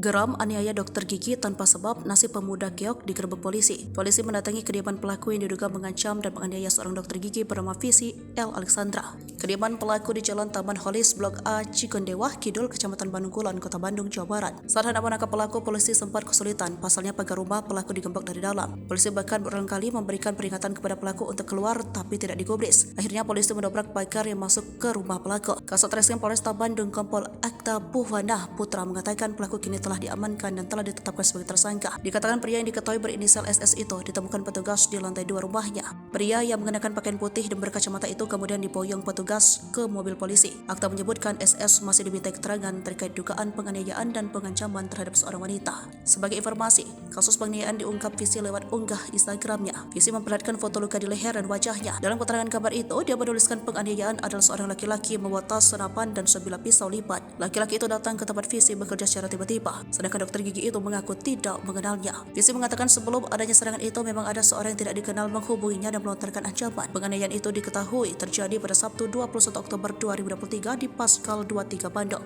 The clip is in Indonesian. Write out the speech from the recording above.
Geram aniaya dokter gigi tanpa sebab, nasib pemuda keok digerebek polisi. Polisi mendatangi kediaman pelaku yang diduga mengancam dan menganiaya seorang dokter gigi bernama Visi L. Alexandra. Kediaman pelaku di Jalan Taman Holis, Blok A, Cikondewah Kidul, Kecamatan Bandung Kulon, Kota Bandung, Jawa Barat. Saat hendak menangkap pelaku, polisi sempat kesulitan. Pasalnya pagar rumah pelaku digembok dari dalam. Polisi bahkan berulang kali memberikan peringatan kepada pelaku untuk keluar, tapi tidak digubris. Akhirnya polisi mendobrak pagar yang masuk ke rumah pelaku. Kasat Reskrim Polresta Bandung Kompol Akta Puhwana Putra mengatakan pelaku kini telah diamankan dan telah ditetapkan sebagai tersangka. Dikatakan pria yang diketahui berinisial SS itu ditemukan petugas di lantai 2 rumahnya. Pria yang mengenakan pakaian putih dan berkacamata itu kemudian diboyong petugas ke mobil polisi. Akta menyebutkan SS masih diminta keterangan terkait dugaan penganiayaan dan pengancaman terhadap seorang wanita. Sebagai informasi, kasus penganiayaan diungkap Visi lewat unggah Instagramnya. Visi memperlihatkan foto luka di leher dan wajahnya. Dalam keterangan kabar itu, dia menuliskan penganiayaan adalah seorang laki-laki membawa tas, senapan, dan sebilah pisau lipat. Laki-laki itu datang ke tempat Visi bekerja secara tiba-tiba. Sedangkan dokter gigi itu mengaku tidak mengenalnya. Visi mengatakan sebelum adanya serangan itu memang ada seorang yang tidak dikenal menghubunginya dan melontarkan ancaman. Penganiayaan itu diketahui terjadi pada Sabtu 21 Oktober 2023 di Paskal 23 Bandung.